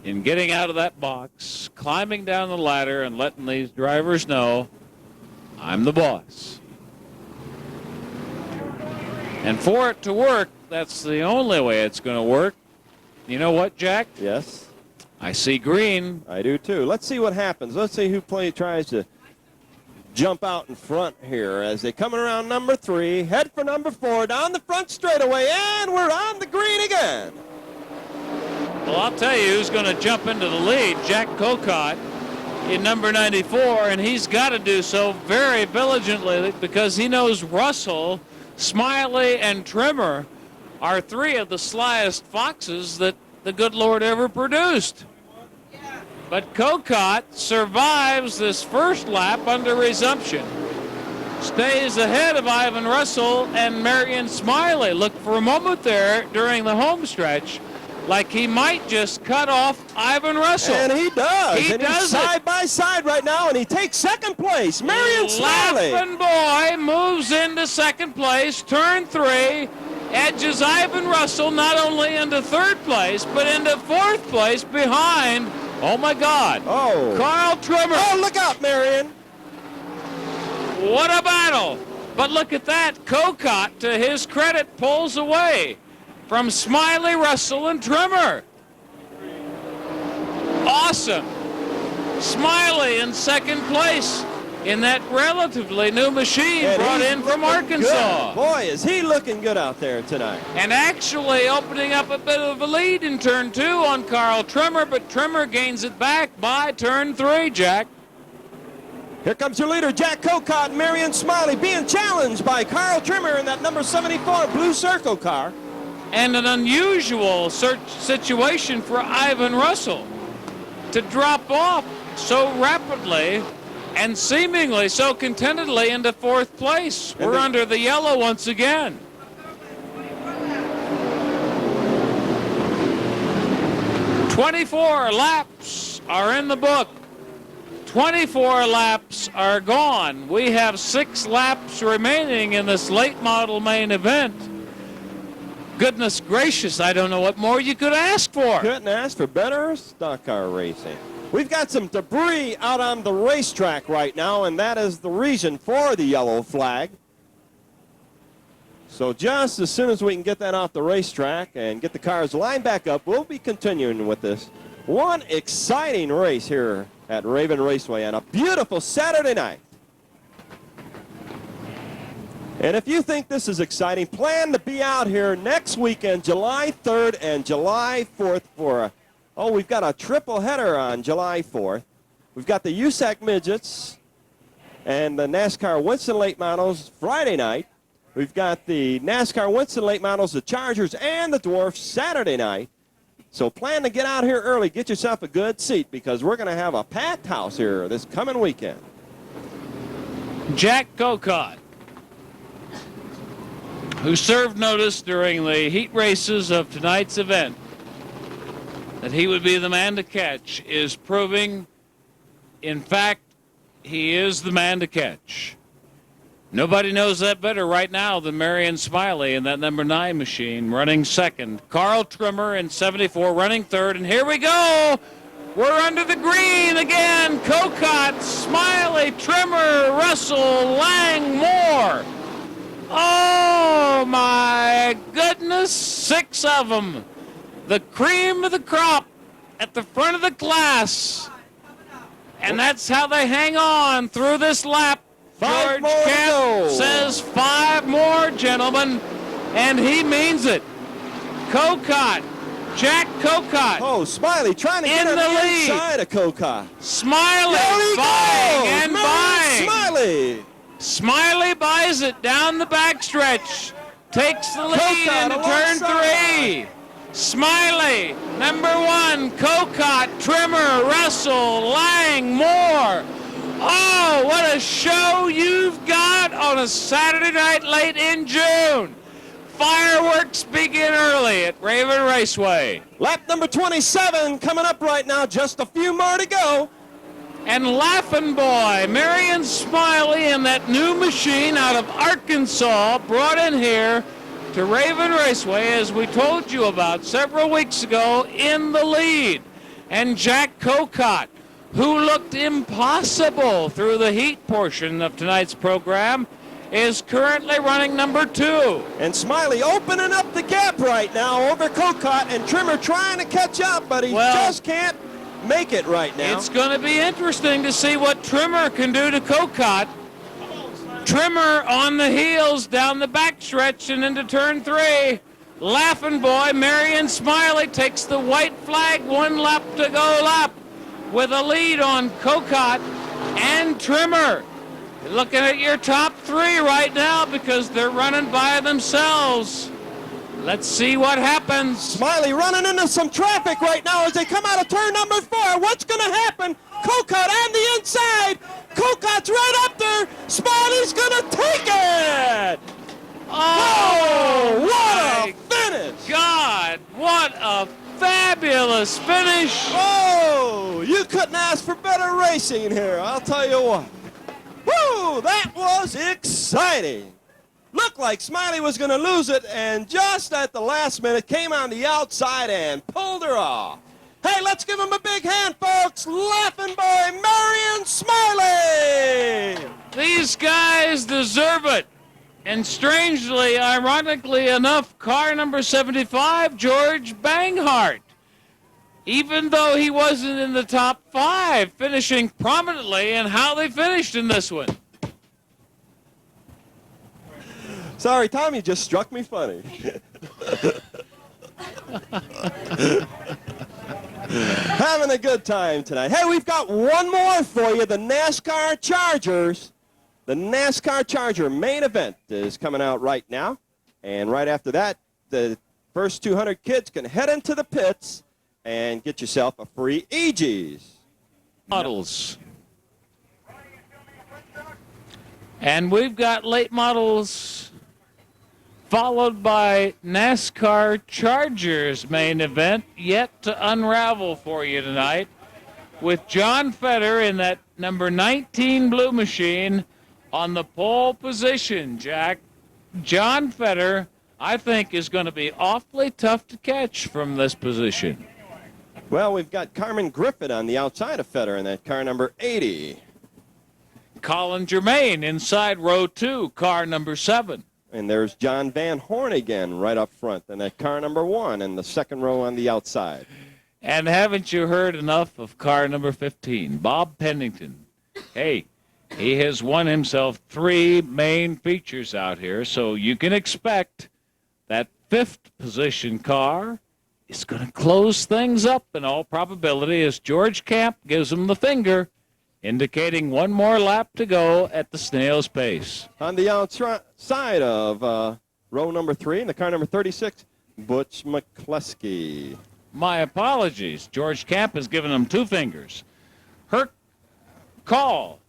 in getting out of that box, climbing down the ladder, and letting these drivers know, I'm the boss. And for it to work, that's the only way it's going to work. You know what, Jack? Yes. I see green. I do too. Let's see what happens. Let's see who tries to jump out in front here as they come around number 3, head for number 4, down the front straightaway, and we're on the green again. Well, I'll tell you who's going to jump into the lead, Jack Cocott in number 94, and he's got to do so very diligently because he knows Russell, Smiley, and Trimmer are 3 of the slyest foxes that the good Lord ever produced. But Cocott survives this first lap under resumption. Stays ahead of Ivan Russell and Marion Smiley. Look for a moment there during the home stretch like he might just cut off Ivan Russell. And he does. He does he's side by side right now, and he takes second place. Marion Smiley. Laughing Boy moves into second place, turn 3, edges Ivan Russell not only into third place, but into fourth place behind, oh my God, Carl Trimmer. Oh, look out, Marion. What a battle. But look at that. Cocott, to his credit, pulls away from Smiley, Russell, and Trimmer. Awesome. Smiley in second place in that relatively new machine brought in from Arkansas. Good. Boy, is he looking good out there tonight. And actually opening up a bit of a lead in turn 2 on Carl Trimmer, but Trimmer gains it back by turn 3, Jack. Here comes your leader, Jack Cocott, and Marion Smiley, being challenged by Carl Trimmer in that number 74 Blue Circle car. And an unusual situation for Ivan Russell to drop off so rapidly and seemingly so contentedly into fourth place. We're under the yellow once again. "24 laps are in the book. 24 laps are gone. We have 6 laps remaining in this late model main event. Goodness gracious, I don't know what more you could ask for. Couldn't ask for better stock car racing. We've got some debris out on the racetrack right now, and that is the reason for the yellow flag. So just as soon as we can get that off the racetrack and get the cars lined back up, we'll be continuing with this one exciting race here at Raven Raceway on a beautiful Saturday night. And if you think this is exciting, plan to be out here next weekend, July 3rd and July 4th for we've got a triple header on July 4th. We've got the USAC Midgets and the NASCAR Winston Late Models Friday night. We've got the NASCAR Winston Late Models, the Chargers, and the Dwarfs Saturday night. So plan to get out here early, get yourself a good seat, because we're going to have a packed house here this coming weekend. Jack Cocott, who served notice during the heat races of tonight's event that he would be the man to catch, is proving, in fact, he is the man to catch. Nobody knows that better right now than Marion Smiley in that number 9 machine, running second. Carl Trimmer in 74 running third, and here we go. We're under the green again. Cocott, Smiley, Trimmer, Russell, Lang, Moore. Oh, my goodness, 6 of them. The cream of the crop at the front of the class. And that's how they hang on through this lap. George Camp says 5 more, gentlemen, and he means it. Cocott, Jack Cocott. Oh, Smiley trying to get on the inside of Cocott. Smiley buying and buying. Smiley. Smiley buys it down the backstretch. Takes the lead into turn 3. Smiley, number 1, Cocott, Trimmer, Russell, Lang, Moore. Oh, what a show you've got on a Saturday night late in June. Fireworks begin early at Raven Raceway. Lap number 27 coming up right now, just a few more to go. And Laughing Boy, Marion Smiley, in that new machine out of Arkansas, brought in here to Raven Raceway, as we told you about several weeks ago, in the lead. And Jack Cocott, who looked impossible through the heat portion of tonight's program, is currently running number 2. And Smiley opening up the gap right now over Cocott, and Trimmer trying to catch up, but he just can't make it right now. It's going to be interesting to see what Trimmer can do to Cocott. Trimmer on the heels down the backstretch and into turn 3. Laughing boy, Marion Smiley takes the white flag, 1 lap to go lap, with a lead on Cocott and Trimmer. Looking at your top 3 right now because they're running by themselves. Let's see what happens. Smiley running into some traffic right now as they come out of turn number 4. What's going to happen? Cocott on the inside. Cocott's right up there. Smiley's going to take it. Oh, what a finish. God, what a fabulous finish. Oh, you couldn't ask for better racing here, I'll tell you what. Woo, that was exciting. Looked like Smiley was going to lose it, and just at the last minute came on the outside and pulled her off. Hey, let's give him a big hand, folks. Laughing boy, Marion Smiley. These guys deserve it. And strangely, ironically enough, car number 75, George Banghart, even though he wasn't in the top 5, finishing prominently in how they finished in this one. Sorry, Tom, you just struck me funny. Having a good time tonight. Hey, we've got one more for you, the NASCAR Chargers. The NASCAR Charger main event is coming out right now. And right after that, the first 200 kids can head into the pits and get yourself a free EGs. Models. And we've got late models followed by NASCAR Chargers main event yet to unravel for you tonight with John Fetter in that number 19 blue machine on the pole position, Jack. John Fetter, I think, is going to be awfully tough to catch from this position. Well, we've got Carmen Griffith on the outside of Fetter in that car number 80. Colin Germain inside row 2, car number 7. And there's John Vanhorn again right up front in that car number 1 in the second row on the outside. And haven't you heard enough of car number 15, Bob Pennington? Hey, he has won himself 3 main features out here, so you can expect that 5th position car is going to close things up in all probability as George Camp gives him the finger, indicating 1 more lap to go at the snail's pace. On the outside of row number 3 in the car number 36, Butch McCluskey. My apologies. George Camp has given him 2 fingers. Herc Call.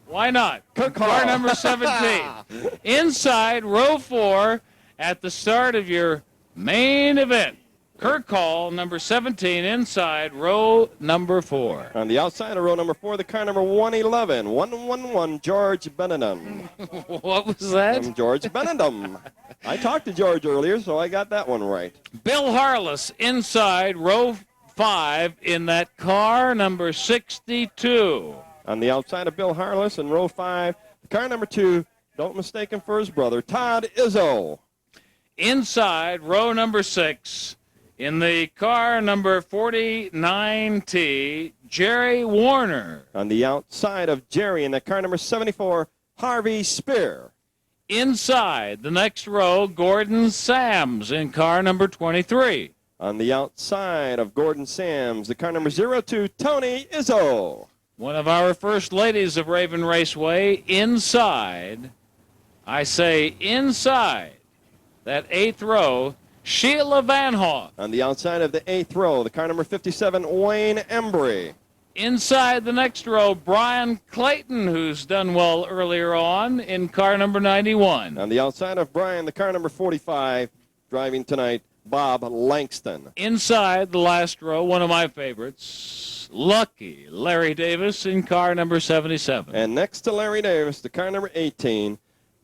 Why not? Car number 17. Inside row 4 at the start of your main event. Kirk Hall, number 17, inside row number 4. On the outside of row number 4, the car number 111, 111, George Bennett. What was that? George Bennett. I talked to George earlier, so I got that one right. Bill Harless, inside row 5 in that car number 62. On the outside of Bill Harless in row 5, the car number 2, don't mistake him for his brother, Todd Izzo. Inside row number 6. In the car number 49T, Jerry Warner. On the outside of Jerry in the car number 74, Harvey Spear. Inside the next row, Gordon Sams in car number 23. On the outside of Gordon Sams, the car number 02, Tony Izzo. One of our first ladies of Raven Raceway, inside, I say inside, that 8th row, Sheila Vanhorn. On the outside of the 8th row, the car number 57, Wayne Embry. Inside the next row, Brian Clayton, who's done well earlier on in car number 91. On the outside of Brian, the car number 45, driving tonight, Bob Langston. Inside the last row, one of my favorites, Lucky Larry Davis in car number 77. And next to Larry Davis, the car number 18,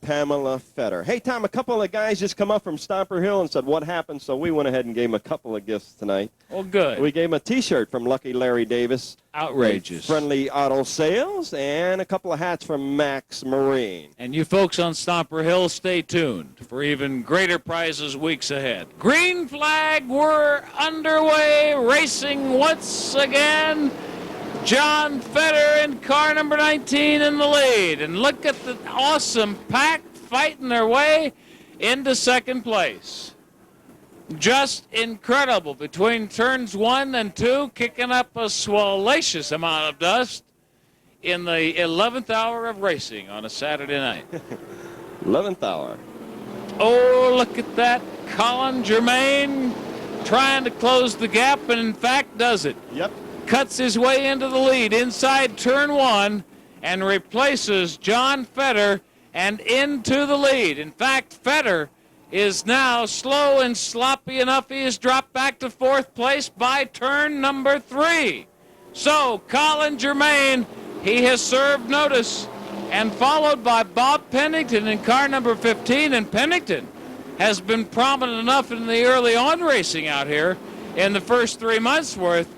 Pamela Fetter. Hey, Tom, a couple of guys just come up from Stomper Hill and said what happened, so we went ahead and gave them a couple of gifts tonight. Well, good. We gave them a T-shirt from Lucky Larry Davis. Outrageous. Friendly Auto Sales, and a couple of hats from Max Marine. And you folks on Stomper Hill, stay tuned for even greater prizes weeks ahead. Green flag, we're underway, racing once again. John Fetter in car number 19 in the lead. And look at the awesome pack fighting their way into second place. Just incredible between turns 1 and 2, kicking up a swallacious amount of dust in the 11th hour of racing on a Saturday night. 11th hour. Oh, look at that. Colin Germain trying to close the gap, and in fact does it. Yep. Cuts his way into the lead inside turn 1 and replaces John Fetter and into the lead. In fact, Fetter is now slow and sloppy enough. He has dropped back to 4th place by turn number 3. So Colin Germain, he has served notice, and followed by Bob Pennington in car number 15. And Pennington has been prominent enough in the early on racing out here in the first 3 months worth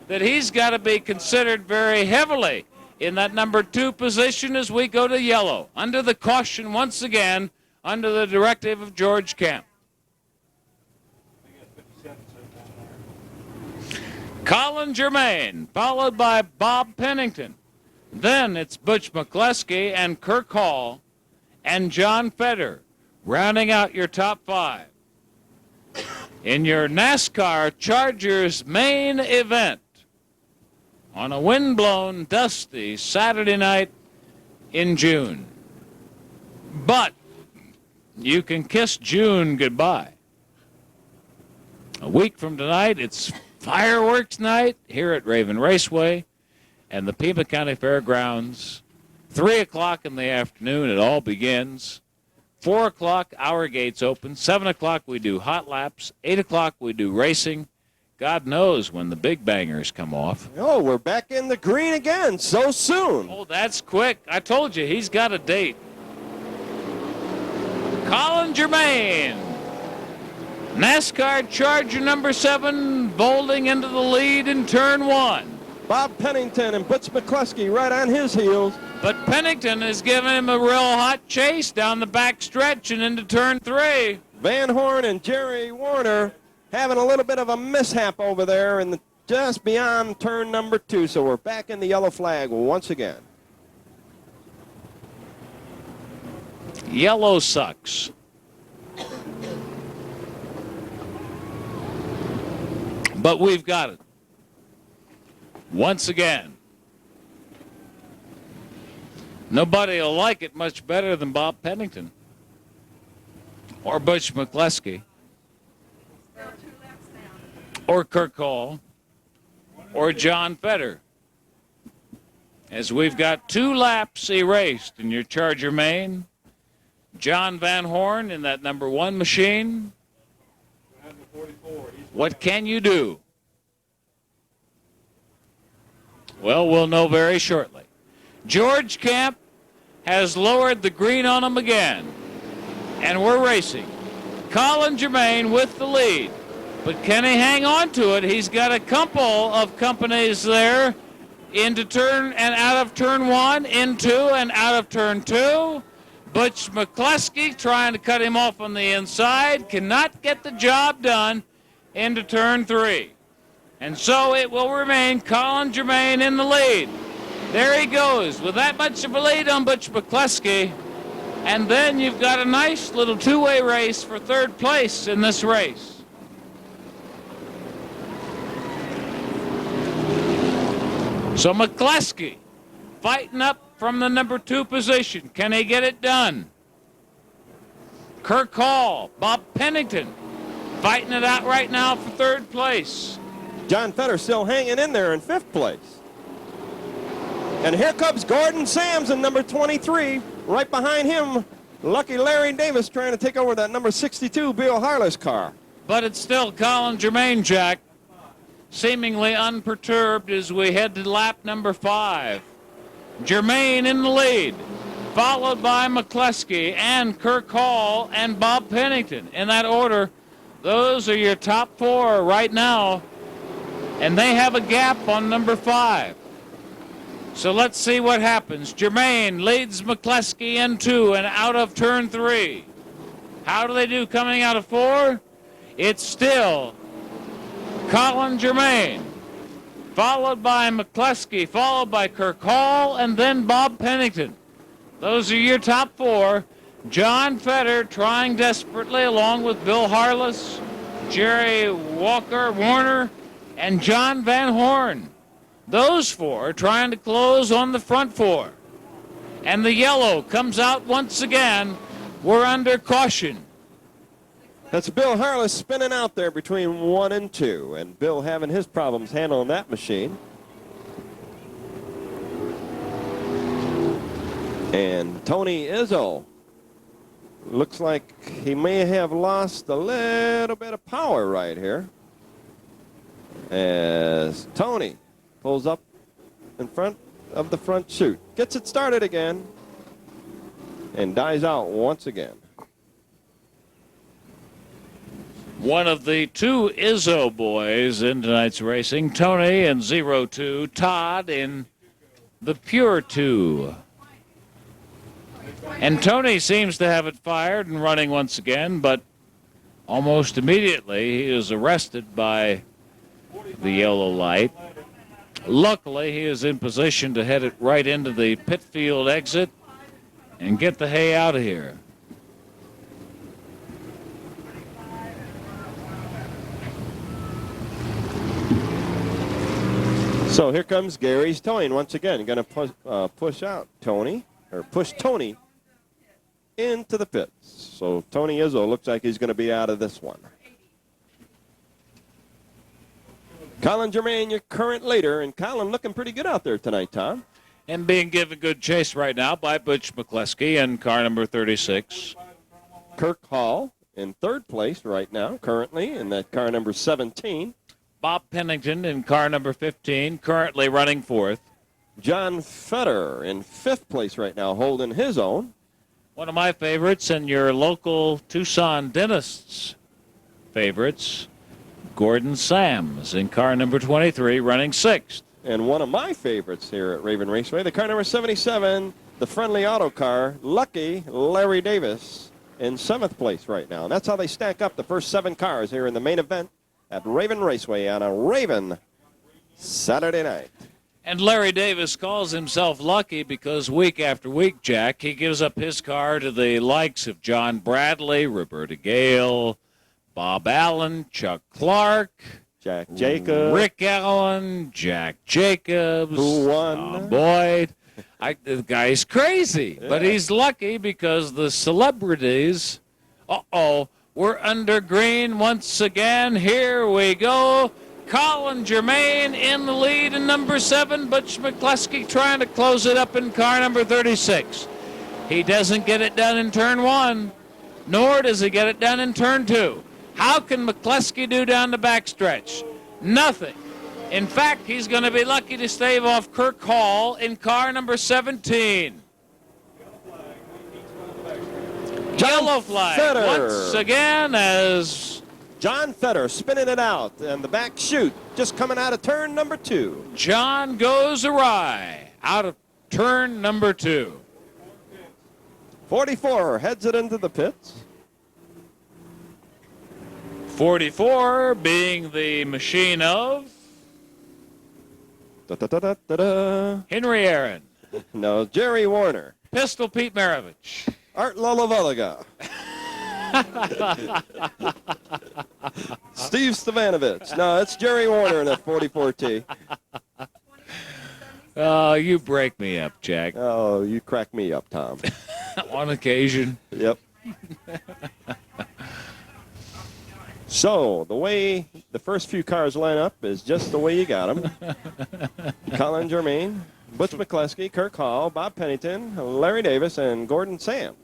that he's got to be considered very heavily in that number 2 position as we go to yellow, under the caution once again, under the directive of George Kemp. Colin Germain, followed by Bob Pennington. Then it's Butch McCluskey and Kirk Hall and John Fetter, rounding out your top 5. In your NASCAR Chargers main event, on a wind-blown, dusty Saturday night in June. But you can kiss June goodbye. A week from tonight, it's fireworks night here at Raven Raceway and the Pima County Fairgrounds. 3 o'clock in the afternoon, it all begins. 4 o'clock, our gates open. 7 o'clock, we do hot laps. 8 o'clock, we do racing. God knows when the big bangers come off. Oh, we're back in the green again so soon. Oh, that's quick. I told you, he's got a date. Colin Germain, NASCAR Charger number 7, bolting into the lead in turn 1. Bob Pennington and Butch McCluskey right on his heels. But Pennington is giving him a real hot chase down the back stretch and into turn 3. Vanhorn and Jerry Warner having a little bit of a mishap over there in just beyond turn number 2. So we're back in the yellow flag once again. Yellow sucks. But we've got it. Once again. Nobody will like it much better than Bob Pennington or Butch McCluskey or Kirk Hall or John Fetter, as we've got 2 laps erased in your Charger main. John Vanhorn in that number 1 machine. What can you do? Well, we'll know very shortly. George Kemp has lowered the green on him again, and we're racing. Colin Germain with the lead, but can he hang on to it? He's got a couple of companies there into turn and out of turn 1, into and out of turn 2. Butch McCluskey trying to cut him off on the inside, cannot get the job done into turn 3. And so it will remain Colin Germain in the lead. There he goes with that much of a lead on Butch McCluskey. And then you've got a nice little 2-way race for 3rd place in this race. So McCluskey fighting up from the number 2 position. Can he get it done? Kirk Hall, Bob Pennington fighting it out right now for 3rd place. John Fetter still hanging in there in 5th place. And here comes Gordon Sams in number 23. Right behind him, Lucky Larry Davis trying to take over that number 62 Bill Harler's car. But it's still Colin Germain, Jack, seemingly unperturbed as we head to lap number 5. Germain in the lead. followed by McCluskey and Kirk Hall and Bob Pennington. In that order, those are your top 4 right now, and they have a gap on number 5. So let's see what happens. Germain leads McCluskey in 2 and out of turn 3. How do they do coming out of 4? It's still Colin Germain, followed by McCluskey, followed by Kirk Hall, and then Bob Pennington. Those are your top 4. John Fetter trying desperately along with Bill Harless, Jerry Warner, and John Vanhorn. Those 4 trying to close on the front 4. And the yellow comes out once again. We're under caution. That's Bill Harless spinning out there between 1 and 2, and Bill having his problems handling that machine. And Tony Izzo looks like he may have lost a little bit of power right here, as Tony pulls up in front of the front chute, gets it started again, and dies out once again. One of the 2 Izzo boys in tonight's racing, Tony in 02, Todd in the Pure 2. And Tony seems to have it fired and running once again, but almost immediately he is arrested by the yellow light. Luckily, he is in position to head it right into the pit field exit and get the hay out of here. So here comes Gary's towing once again. Going to push out Tony, or push Tony into the pits. So Tony Izzo looks like he's going to be out of this one. Colin Germain, your current leader, and Colin looking pretty good out there tonight, Tom. And being given good chase right now by Butch McCluskey and car number 36. Kirk Hall in 3rd place right now, currently, in that car number 17. Bob Pennington in car number 15, currently running 4th. John Fetter in 5th place right now, holding his own. One of my favorites and your local Tucson dentist's favorites, Gordon Sams in car number 23, running 6th. And one of my favorites here at Raven Raceway, the car number 77, the friendly auto car, Lucky Larry Davis, in 7th place right now. And that's how they stack up the first 7 cars here in the main event at Raven Raceway on a Raven Saturday night. And Larry Davis calls himself lucky because week after week, Jack, he gives up his car to the likes of John Bradley, Roberta Gale, Bob Allen, Chuck Clark, Jack Jacobs, Rick Allen, Jack Jacobs, who won? Tom Boyd. The guy's crazy, but he's lucky because the celebrities, we're under green once again. Here we go. Colin Germain in the lead in number 7. Butch McCluskey trying to close it up in car number 36. He doesn't get it done in turn 1, nor does he get it done in turn 2. How can McCluskey do down the backstretch? Nothing. In fact, he's going to be lucky to stave off Kirk Hall in car number 17. Yellow flag Fetter. once again as John Fetter spinning it out, and the back chute just coming out of turn number 2. John goes awry out of turn number 2. 44 heads it into the pits. 44 being the machine of Henry Aaron. No, Jerry Warner. Pistol Pete Maravich. Art Loloveliga. Steve Stavanovich. No, it's Jerry Warner in that 44T. Oh, you break me up, Jack. Oh, you crack me up, Tom. On occasion. Yep. So, the way the first few cars line up is just the way you got them. Colin Germain, Butch McCluskey, Kirk Hall, Bob Pennington, Larry Davis, and Gordon Sams.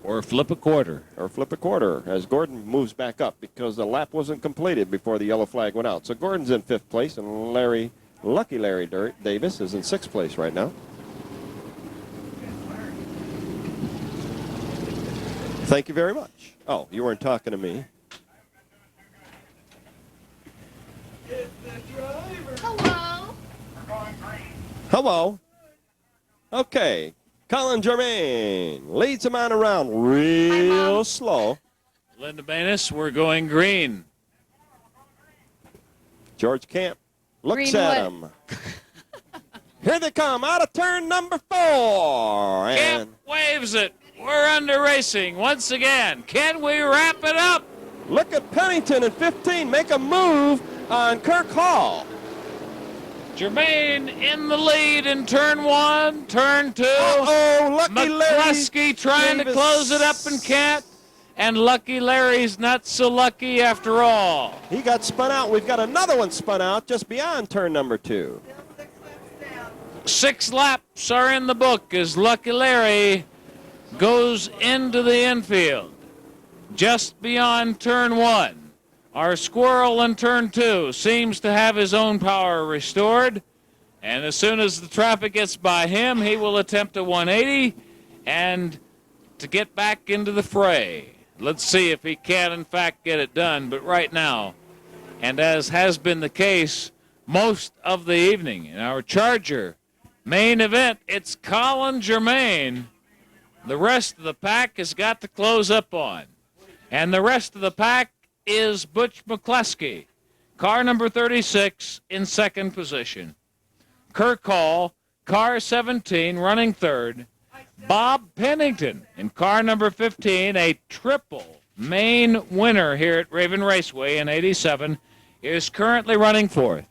Or flip a quarter. Or flip a quarter as Gordon moves back up because the lap wasn't completed before the yellow flag went out. So Gordon's in 5th place, and Lucky Larry Davis is in 6th place right now. Thank you very much. Oh, you weren't talking to me. Hello. Hello. Okay. Colin Germain leads him on around real slow. Linda Banis, we're going green. George Camp looks Green at what? him. Here they come out of turn number 4. Camp And waves it. We're under racing once again. Can we wrap it up? look at Pennington at 15 make a move on Kirk Hall. Jermaine in the lead in turn 1, turn 2. Oh, Lucky Larry McCluskey trying to Davis. close it up and can't. And Lucky Larry's not so lucky after all. He got spun out. We've got another one spun out just beyond turn number 2. 6 laps are in the book as Lucky Larry goes into the infield. Just beyond turn 1. Our squirrel in turn 2 seems to have his own power restored. And as soon as the traffic gets by him, he will attempt a 180 and to get back into the fray. Let's see if he can, in fact, get it done. But right now, and as has been the case most of the evening in our Charger main event, it's Colin Germain. The rest of the pack has got to close up on. And the rest of the pack is Butch McCluskey, car number 36 in second position. Kirk Hall, car 17, running third. Bob Pennington in car number 15, a triple main winner here at Raven Raceway in 87, is currently running fourth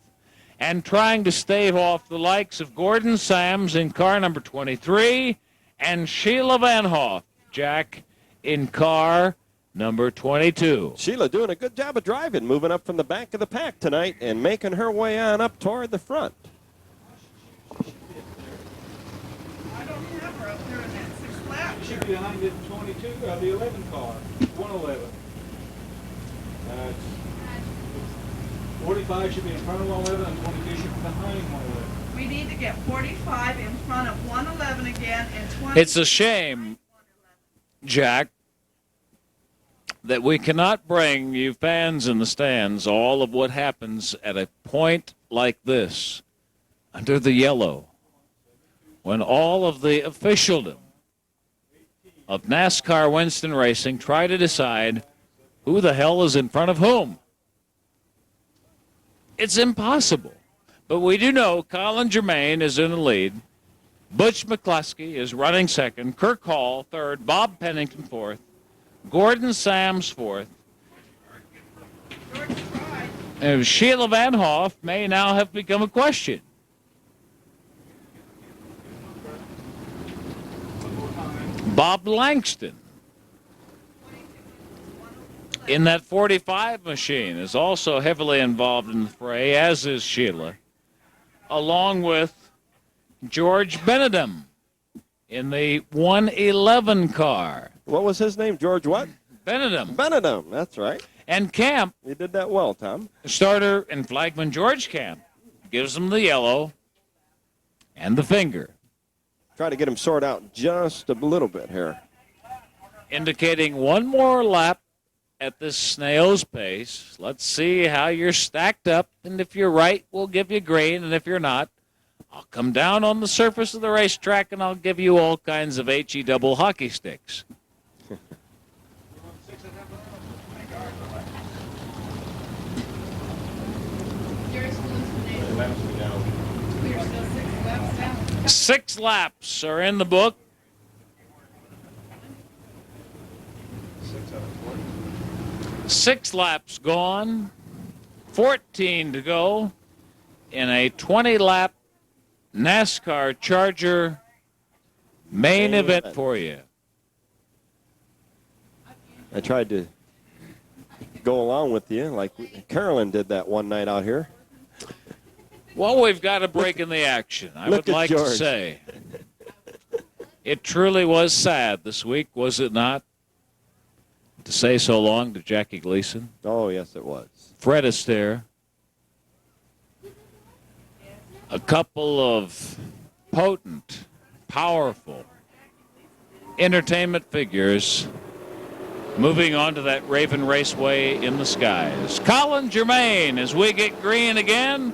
and trying to stave off the likes of Gordon Sams in car number 23 and Sheila Vanhoff, Jack, in car number 22. Sheila doing a good job of driving, moving up from the back of the pack tonight and making her way on up toward the front. I don't have her up there in that 6th lap. She should be behind the 22, the 11 car, 111. 45 should be in front of 111 and 22 should be behind 111. We need to get 45 in front of 111 again and 20. It's a shame, Jack, that we cannot bring you fans in the stands all of what happens at a point like this under the yellow when all of the officialdom of NASCAR Winston Racing try to decide who the hell is in front of whom. It's impossible. But we do know Colin Germain is in the lead. Butch McCluskey is running second. Kirk Hall third. Bob Pennington fourth. Gordon Sams fourth. And Sheila Vanhoff may now have become a question. Bob Langston in that 45 machine is also heavily involved in the fray, as is Sheila, along with George Benedum in the 111 car. What was his name? George what? Benedum. Benedum, that's right. And Camp, You did that well, Tom. starter and flagman George Camp, gives him the yellow and the finger, Try to get him sorted out just a little bit here. indicating one more lap at this snail's pace. Let's see how you're stacked up, and if you're right, we'll give you green, and if you're not, I'll come down on the surface of the racetrack and I'll give you all kinds of HE double hockey sticks. We're still 6 laps down. 6 laps are in the book. 6 laps gone, 14 to go in a 20-lap NASCAR Charger main event for you. I tried to go along with you like Carolyn did that one night out here. Well, we've got a break in the action. I Look would at like to George. say it truly was sad this week, was it not? To say so long to Jackie Gleason, Oh, yes, it was. Fred Astaire, a couple of potent, powerful entertainment figures moving on to that Raven Raceway in the skies. Colin Germain, as we get green again,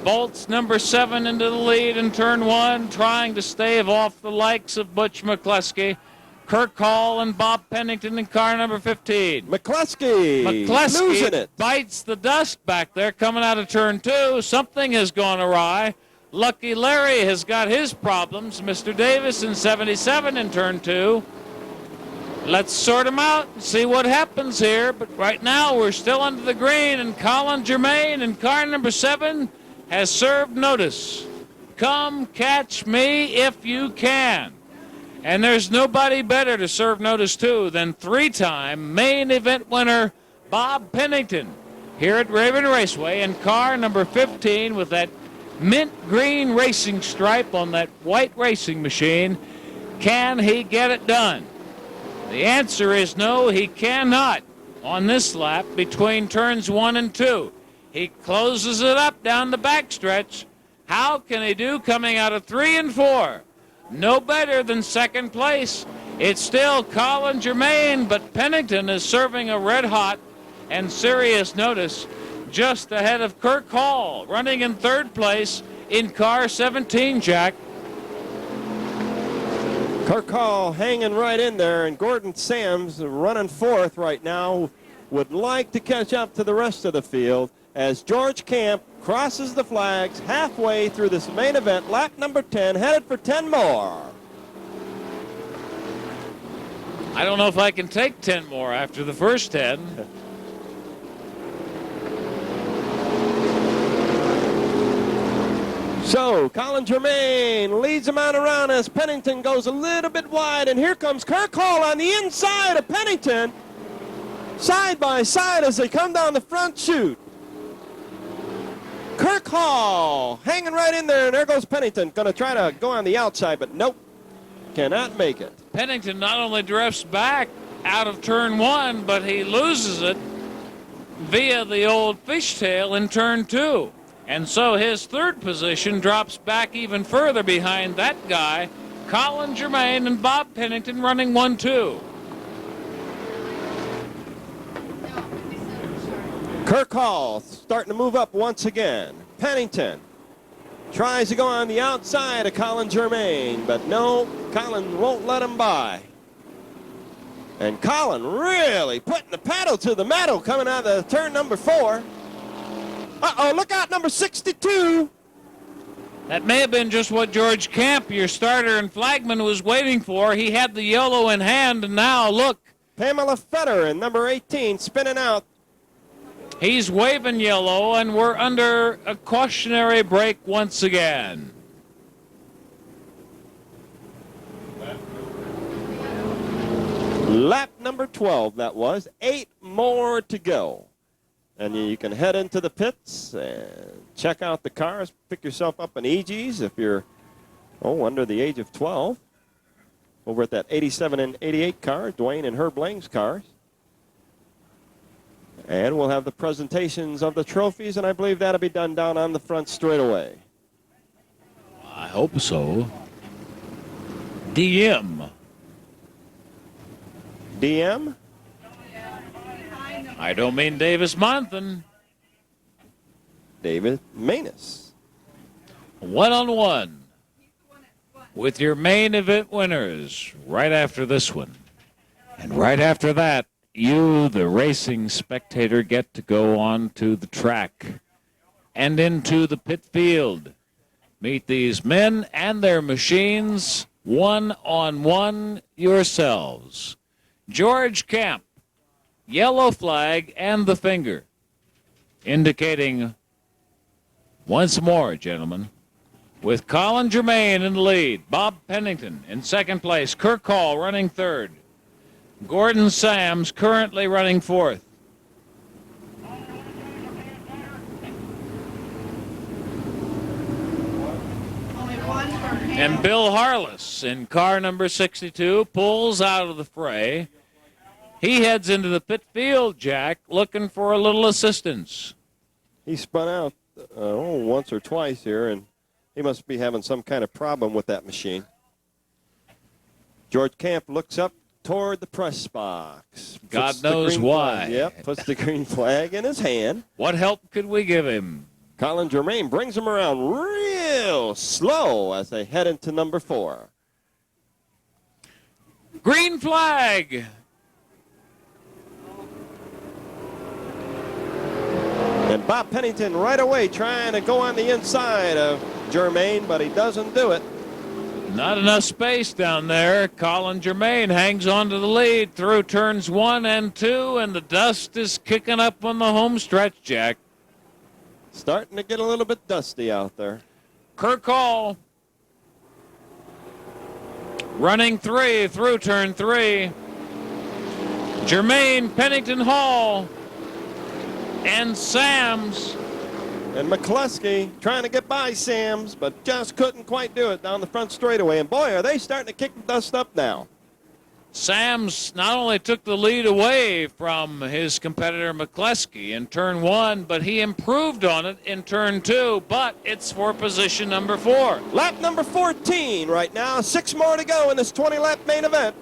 bolts number 7 into the lead in turn 1, trying to stave off the likes of Butch McCluskey, Kirk Hall, and Bob Pennington in car number 15. McCluskey losing it. Bites the dust back there coming out of turn 2. Something has gone awry. Lucky Larry has got his problems. Mr. Davis in 77 in turn 2. Let's sort them out and see what happens here. But right now we're still under the green, and Colin Germain in car number 7 has served notice. Come catch me if you can. And there's nobody better to serve notice to than 3-time main event winner Bob Pennington here at Raven Raceway in car number 15 with that mint green racing stripe on that white racing machine. Can he get it done? The answer is no, he cannot on this lap between turns 1 and 2. He closes it up down the backstretch. How can he do coming out of 3 and 4? No better than second place. It's still Colin Germain, but Pennington is serving a red-hot and serious notice just ahead of Kirk Hall, running in 3rd place in car 17, Jack. Kirk Hall hanging right in there, and Gordon Sams running 4th right now. Would like to catch up to the rest of the field as George Camp crosses the flags halfway through this main event, lap number 10, headed for 10 more. I don't know if I can take 10 more after the first 10. So Colin Germain leads him out around as Pennington goes a little bit wide, and here comes Kirk Hall on the inside of Pennington, side by side as they come down the front chute. Kirk Hall hanging right in there, and there goes Pennington. Going to try to go on the outside, but nope, cannot make it. Pennington not only drifts back out of turn 1, but he loses it via the old fishtail in turn 2. And so his 3rd position drops back even further behind that guy, Colin Germain, and Bob Pennington running 1-2. Kirk Hall starting to move up once again. Pennington tries to go on the outside of Colin Germain, but no, Colin won't let him by. And Colin really putting the pedal to the metal coming out of the turn number 4. Uh-oh, look out, number 62. That may have been just what George Camp, your starter and flagman, was waiting for. He had the yellow in hand, and now look. Pamela Fetter in number 18 spinning out. He's waving yellow, and we're under a cautionary break once again. Lap number 12, that was. 8 more to go. And you can head into the pits and check out the cars. Pick yourself up an EGs if you're, under the age of 12. Over at that 87 and 88 car, Dwayne and Herb Lang's cars. And we'll have the presentations of the trophies, and I believe that'll be done down on the front straightaway. I hope so. DM. DM? I don't mean Davis Monthan. David Manus. 1-on-1 with your main event winners right after this one. And right after that, you, the racing spectator, get to go on to the track and into the pit field. Meet these men and their machines one-on-one yourselves. George Camp, yellow flag and the finger, indicating once more, gentlemen, with Colin Germain in the lead, Bob Pennington in 2nd place, Kirk Hall running 3rd, Gordon Sams currently running 4th. And Bill Harless in car number 62 pulls out of the fray. He heads into the pit field, Jack, looking for a little assistance. He spun out once or twice here, and he must be having some kind of problem with that machine. George Camp looks up, toward the press box. God knows why. Yep, puts the green flag in his hand. What help could we give him? Colin Germain brings him around real slow as they head into number 4. Green flag. And Bob Pennington right away trying to go on the inside of Germain, but he doesn't do it. Not enough space down there. Colin Germain hangs on to the lead through turns 1 and 2, and the dust is kicking up on the home stretch, Jack. Starting to get a little bit dusty out there. Kirk Hall running 3 through turn 3. Germain, Pennington, Hall, and Sams. And McCluskey trying to get by Sams, but just couldn't quite do it down the front straightaway. And boy, are they starting to kick the dust up now. Sams not only took the lead away from his competitor McCluskey in turn 1, but he improved on it in turn 2, but it's for position number 4. Lap number 14 right now. 6 more to go in this 20-lap main event.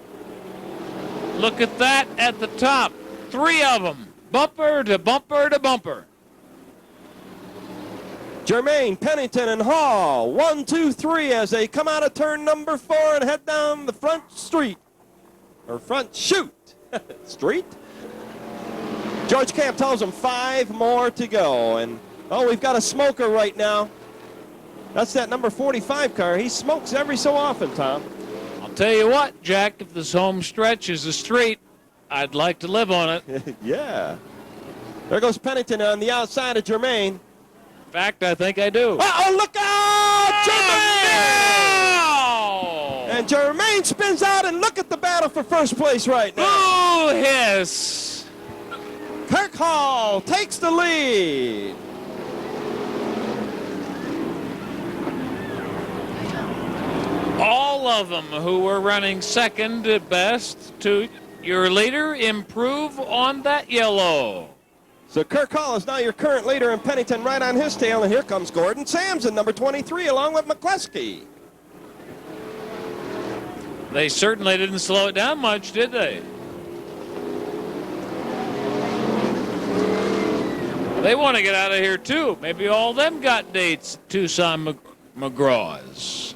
Look at that at the top. 3 of them. Bumper to bumper to bumper. Germain, Pennington, and Hall. 1, 2, 3 as they come out of turn number 4 and head down the front street. Or front chute. Street. George Camp tells them 5 more to go. And, oh, we've got a smoker right now. That's that number 45 car. He smokes every so often, Tom. I'll tell you what, Jack, if this home stretch is a street, I'd like to live on it. Yeah. There goes Pennington on the outside of Germain. In fact, I think I do. Uh-oh, look out! Oh, Germain! no! And Germain spins out, and look at the battle for first place right now. Boo hiss! Kirk Hall takes the lead. All of them who were running second at best to your leader improve on that yellow. So Kirk Hall is now your current leader, and Pennington right on his tail, and here comes Gordon Samson, number 23, along with McCluskey. They certainly didn't slow it down much, did they? They want to get out of here, too. Maybe all of them got dates at Tucson McGraw's.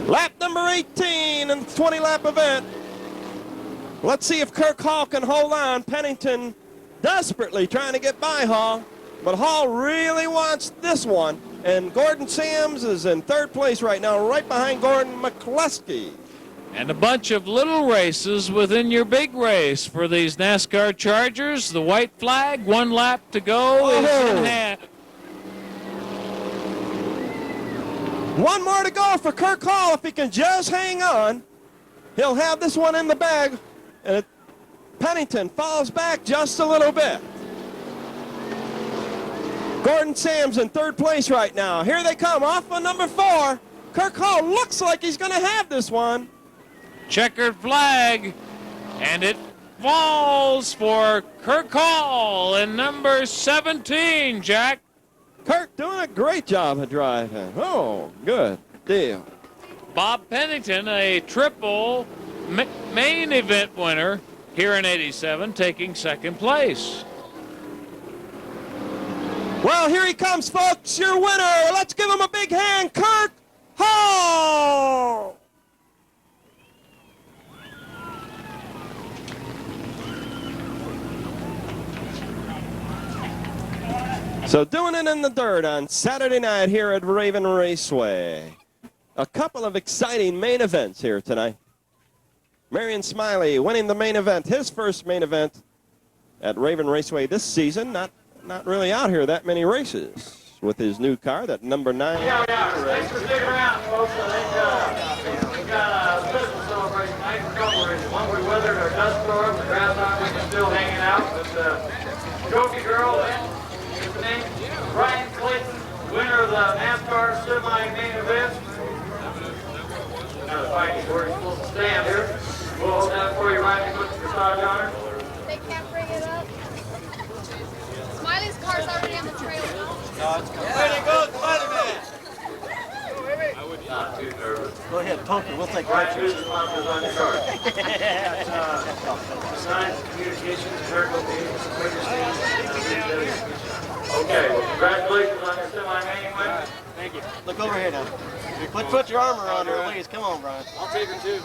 Lap number 18 in the 20-lap event. Let's see if Kirk Hall can hold on. Pennington desperately trying to get by Hall, but Hall really wants this one. And Gordon Sams is in 3rd place right now, right behind Gordon McCluskey. And a bunch of little races within your big race for these NASCAR Chargers. The white flag, 1 lap to go is in hand. 1 more to go for Kirk Hall. If he can just hang on, he'll have this one in the bag. And Pennington falls back just a little bit. Gordon Sams in 3rd place right now. Here they come off of number 4. Kirk Hall looks like he's going to have this one. Checkered flag, and it falls for Kirk Hall in number 17, Jack. Kirk doing a great job of driving. Oh, good deal. Bob Pennington, a triple main event winner here in '87, taking 2nd place. Well, here he comes, folks, your winner. Let's give him a big hand, Kirk Hall. So doing it in the dirt on Saturday night here at Raven Raceway. A couple of exciting main events here tonight. Marion Smiley winning the main event, his first main event at Raven Raceway this season. Not really out here that many races with his new car, that number 9. Yeah. Thanks for sticking around, folks. I think we've got a special celebration tonight for a couple of reasons. One, we weathered our dust storm. The grasshoppers are still hanging out. But trophy girl, what's the name? Brian Clayton, winner of the NASCAR semi-main event. Now the fighting where he's supposed to stand here. We'll hold that for you, Ryan. Put the massage on her. They can't bring it up. Smiley's car's already on the trailer. Way to go, Spider-Man! Not too nervous. Go ahead, poker. We'll take Right, pictures. who's the sponsors on your card? Science, communications, medical meetings, quicker stands. Okay, well, congratulations on your semi-main win. Thank you. Look over here now. Put your armor on there, please. Come on, Brian. I'll take it too.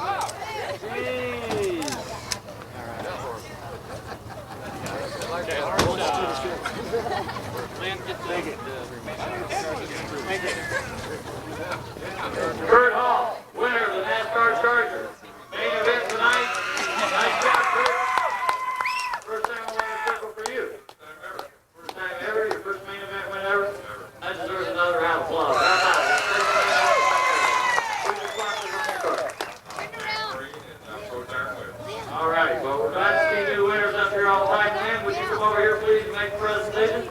Jeez. Kurt Hall, winner of the NASCAR Charger. Main event tonight. Nice job, Kurt. First time on the circle for you. First time ever. Your first main event win ever. That deserves another round of applause. How about it? Who's your sponsors on your card? All right. Well, we're glad to see new winners up here all tied in. Would you come over here, please, and make a presentation?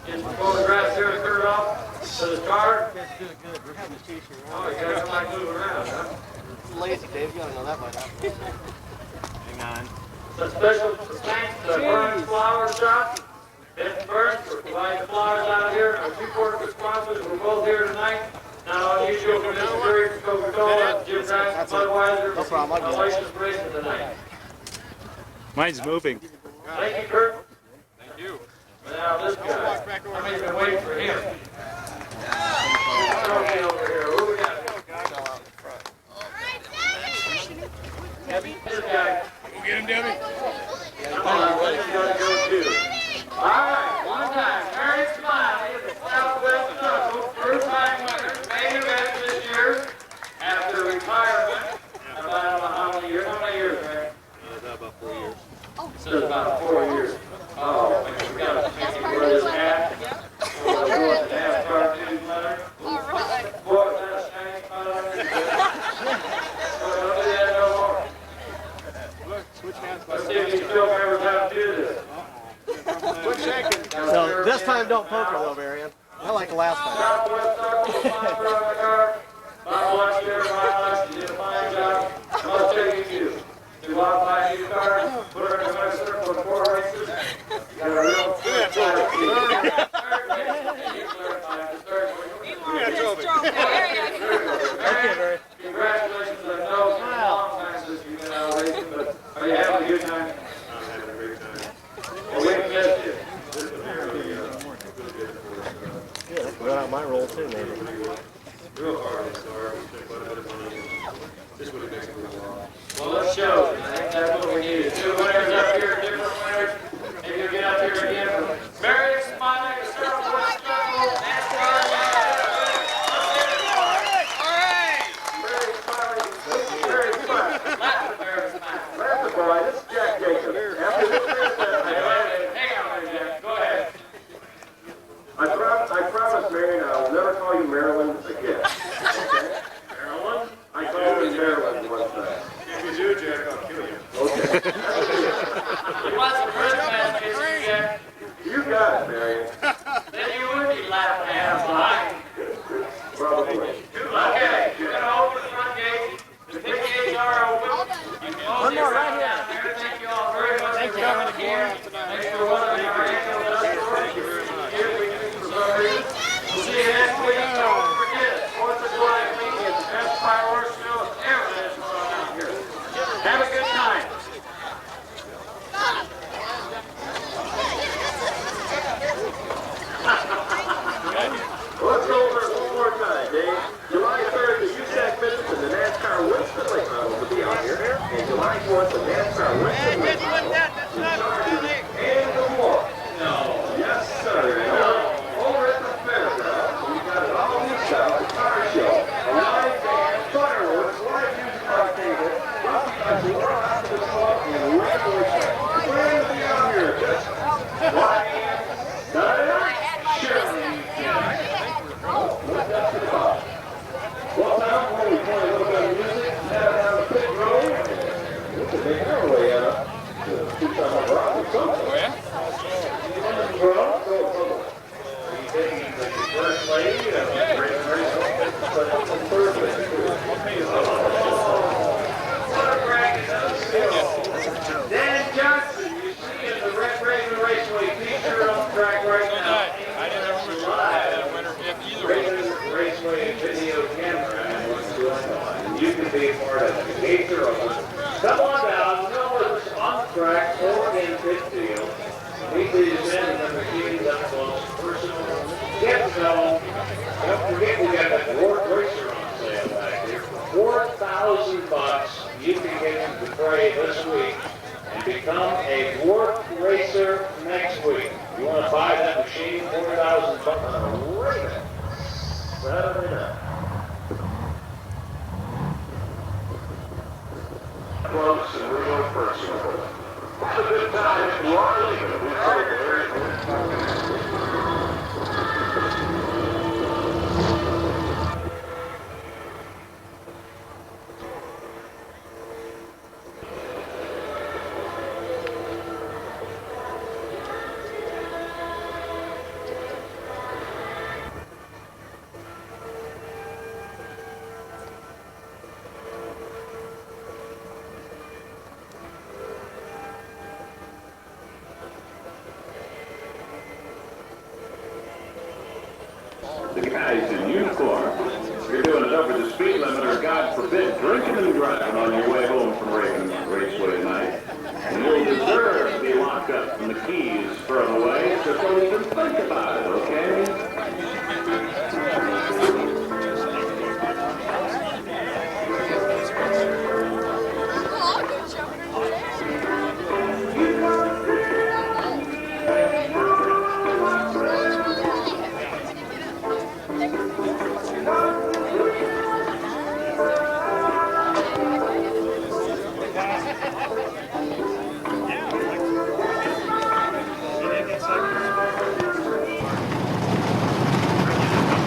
Get some photographs here to Kurt off to the card. You guys doing good. We're having a t-shirt. Oh, you guys like moving around, huh? Lazy, Dave. You gotta know that by now. Hang on. Some special thanks to Burns Flower Shop. Benton Burns for providing the flowers out here. Our two corporate sponsors were both here tonight. Not unusual for Mr. Curry from Coca-Cola, Jim Grant from Budweiser. No problem, I'll A get it. license racing tonight. Mine's moving. Thank you, Kurt. Thank you. Now this guy, how many been waiting for him? Trophy over here. Who we got? Debbie? This guy. Go get him, Debbie. Come on, let's go too. All right, one time. Terri Smiley of the Southwest Knuckle, first time winner. Main event this year after retirement. About how many years? How many years, man? About 4 years. It says about 4 years. Oh, man, we got to make him wear this hat. We'll go with the NASCAR news letter. All right. Boy, is that a shame, don't do that no more. Let's see if these still members how to do this. So this time don't poker though, Marion. I like the last time. Southwest Knuckle sponsor on the car. Bob watched there, you did a fine job. I'll take you. Do walk by these cars, put her in a nice circle of 4 races. You got a real good time. Congratulations, I know it's been a long time since you've been out racing, but are you having a good time? I'm having a great time. Well, we missed you. Yeah, that's right out my roll too, maybe. Real hard, it's hard. We spent quite a bit of money. This would have taken a while. Well, let's show it. I think that's what we need. 2 winners up here, different winners. Maybe you'll get up here again. Marion, Smiley, the Southwest Knuckle, NASCAR. I promise, Marion, I'll never call you Maryland again. Okay? Maryland? I called you Maryland one time. If you do, Jack, I'll kill you. Okay. You want some Christmas, Jack? You got it, Marion. Then you would be laughing at us lying. Probably. Okay, you're going to open the front gate. The big gates are open. You can close your front down there. Thank you all very much for coming again. Thanks for weathering our annual dust storm. Here we do for some reason. We'll see you next week. Don't forget, 4th of July weekend, the best fireworks show ever that's going on out here. Have a good time. you can be a part of it. The gates are open. Come on down, come with us on the track or in pit field. Meet these men and the machines up close, personal. Get to know. Don't forget we got that Dwarf Racer on sale back here. For $4,000, you can get into the fray this week and become a Dwarf Racer next week. You want to buy that machine, $4,000 on a Raven. Saturday night. Close and real personal. It's a good time if you are leaving. The guys in uniform, you're doing it over the speed limit or, God forbid, drinking and driving on your way home from Raven Raceway tonight. And you'll deserve to be locked up and the keys thrown away, so don't even think about it.